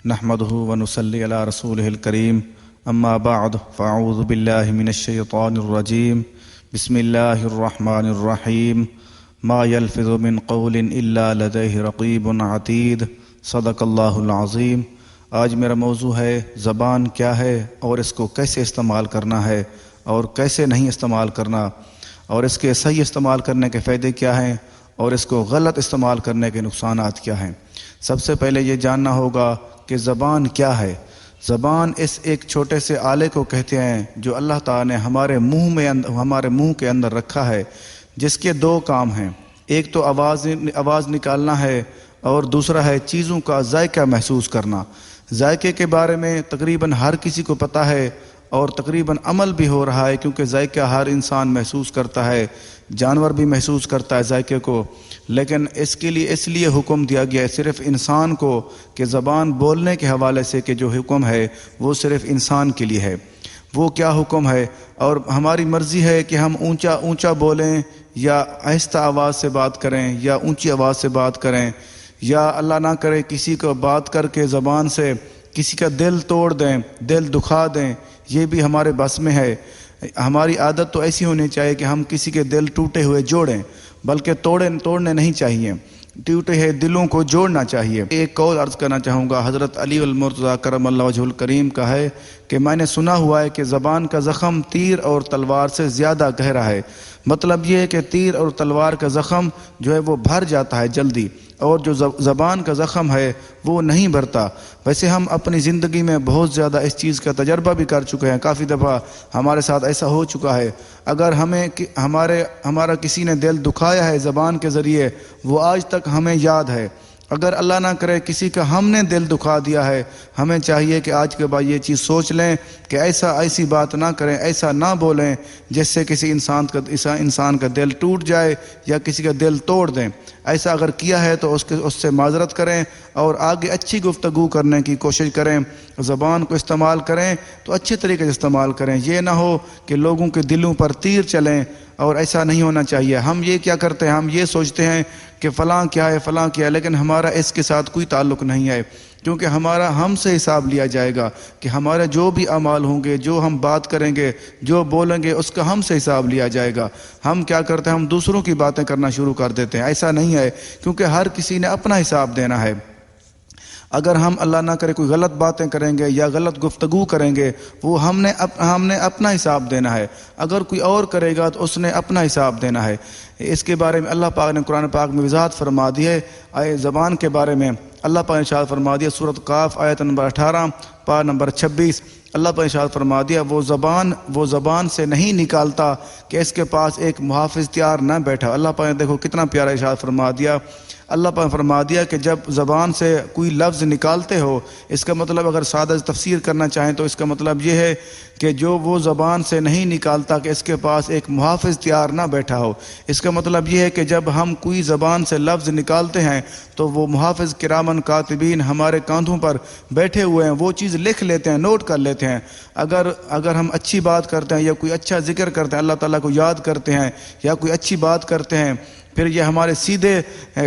نحمده ونصلي على رسوله الكريم اما بعد فاعوذ بالله من الشيطان الرجيم بسم الله الرحمن الرحيم ما يلفظ من قول الا لديه رقيب عتيد صدق اللہ العظیم۔ آج میرا موضوع ہے زبان کیا ہے اور اس کو کیسے استعمال کرنا ہے اور کیسے نہیں استعمال کرنا، اور اس کے صحیح استعمال کرنے کے فائدے کیا ہیں اور اس کو غلط استعمال کرنے کے نقصانات کیا ہیں۔ سب سے پہلے یہ جاننا ہوگا کہ زبان کیا ہے۔ زبان اس ایک چھوٹے سے آلے کو کہتے ہیں جو اللہ تعالیٰ نے ہمارے منہ کے اندر رکھا ہے، جس کے دو کام ہیں۔ ایک تو آواز نکالنا ہے اور دوسرا ہے چیزوں کا ذائقہ محسوس کرنا۔ ذائقے کے بارے میں تقریباً ہر کسی کو پتہ ہے اور تقریباً عمل بھی ہو رہا ہے، کیونکہ ذائقہ ہر انسان محسوس کرتا ہے، جانور بھی محسوس کرتا ہے ذائقے کو۔ لیکن اس لیے حکم دیا گیا ہے صرف انسان کو کہ زبان بولنے کے حوالے سے کہ جو حکم ہے وہ صرف انسان کے لیے ہے۔ وہ کیا حکم ہے؟ اور ہماری مرضی ہے کہ ہم اونچا بولیں یا آہستہ آواز سے بات کریں یا اونچی آواز سے بات کریں، یا اللہ نہ کرے کسی کو بات کر کے زبان سے کسی کا دل توڑ دیں، دل دکھا دیں، یہ بھی ہمارے بس میں ہے۔ ہماری عادت تو ایسی ہونی چاہیے کہ ہم کسی کے دل ٹوٹے ہوئے جوڑیں، بلکہ توڑنے نہیں چاہیے، ٹوٹے ہوئے دلوں کو جوڑنا چاہیے۔ ایک قول عرض کرنا چاہوں گا، حضرت علی المرتضیٰ کرم اللہ وجہہ الکریم کا ہے کہ میں نے سنا ہوا ہے کہ زبان کا زخم تیر اور تلوار سے زیادہ گہرا ہے۔ مطلب یہ ہے کہ تیر اور تلوار کا زخم جو ہے وہ بھر جاتا ہے جلدی، اور جو زبان کا زخم ہے وہ نہیں بھرتا۔ ویسے ہم اپنی زندگی میں بہت زیادہ اس چیز کا تجربہ بھی کر چکے ہیں، کافی دفعہ ہمارے ساتھ ایسا ہو چکا ہے۔ اگر ہمارا کسی نے دل دکھایا ہے زبان کے ذریعے، وہ آج تک ہمیں یاد ہے۔ اگر اللہ نہ کرے کسی کا ہم نے دل دکھا دیا ہے، ہمیں چاہیے کہ آج کے بعد یہ چیز سوچ لیں کہ ایسی بات نہ کریں، ایسا نہ بولیں جس سے کسی انسان کا دل ٹوٹ جائے یا کسی کا دل توڑ دیں۔ ایسا اگر کیا ہے تو اس سے معذرت کریں اور آگے اچھی گفتگو کرنے کی کوشش کریں۔ زبان کو استعمال کریں تو اچھے طریقے سے استعمال کریں، یہ نہ ہو کہ لوگوں کے دلوں پر تیر چلیں، اور ایسا نہیں ہونا چاہیے۔ ہم یہ کیا کرتے ہیں، ہم یہ سوچتے ہیں کہ فلاں کیا ہے، لیکن ہمارا اس کے ساتھ کوئی تعلق نہیں ہے، کیونکہ ہم سے حساب لیا جائے گا کہ ہمارے جو بھی اعمال ہوں گے، جو ہم بات کریں گے، جو بولیں گے، اس کا ہم سے حساب لیا جائے گا۔ ہم کیا کرتے ہیں، ہم دوسروں کی باتیں کرنا شروع کر دیتے ہیں۔ ایسا نہیں ہے، کیونکہ ہر کسی نے اپنا حساب دینا ہے۔ اگر ہم اللہ نہ کرے کوئی غلط باتیں کریں گے یا غلط گفتگو کریں گے، وہ ہم نے اپنا حساب دینا ہے۔ اگر کوئی اور کرے گا تو اس نے اپنا حساب دینا ہے۔ اس کے بارے میں اللہ پاک نے قرآن پاک میں وضاحت فرما دی ہے۔ زبان کے بارے میں اللہ پاک نے ارشاد فرما دیا، سورۃ قاف آیت نمبر 18 پارہ نمبر 26، اللہ پاک نے ارشاد فرما دیا، وہ زبان سے نہیں نکالتا کہ اس کے پاس ایک محافظ تیار نہ بیٹھا۔ اللہ پاک نے دیکھو کتنا پیارا ارشاد فرما دیا۔ اللہ پاک نے فرما دیا کہ جب زبان سے کوئی لفظ نکالتے ہو، اس کا مطلب اگر سادہ تفسیر کرنا چاہیں تو اس کا مطلب یہ ہے کہ جو وہ زبان سے نہیں نکالتا کہ اس کے پاس ایک محافظ تیار نہ بیٹھا ہو۔ اس کا مطلب یہ ہے کہ جب ہم کوئی زبان سے لفظ نکالتے ہیں تو وہ محافظ کرامن کاتبین ہمارے کاندھوں پر بیٹھے ہوئے ہیں، وہ چیز لکھ لیتے ہیں، نوٹ کر لیتے ہیں۔ اگر ہم اچھی بات کرتے ہیں یا کوئی اچھا ذکر کرتے ہیں، اللہ تعالیٰ کو یاد کرتے ہیں یا کوئی اچھی بات کرتے ہیں، پھر یہ ہمارے سیدھے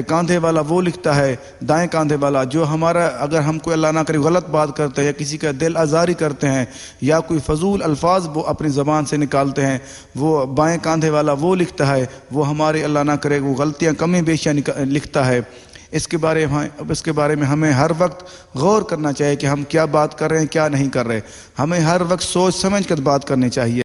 کاندھے والا وہ لکھتا ہے، دائیں کاندھے والا جو اگر ہم کوئی اللہ نہ کرے غلط بات کرتے ہیں یا کسی کا دل آزاری کرتے ہیں یا کوئی فضول الفاظ وہ اپنی زبان سے نکالتے ہیں، وہ بائیں کاندھے والا وہ لکھتا ہے، وہ ہمارے اللہ نہ کرے وہ غلطیاں کمی بیشیاں لکھتا ہے۔ اس کے بارے میں ہمیں ہر وقت غور کرنا چاہیے کہ ہم کیا بات کر رہے ہیں، کیا نہیں کر رہے۔ ہمیں ہر وقت سوچ سمجھ کر بات کرنی چاہیے۔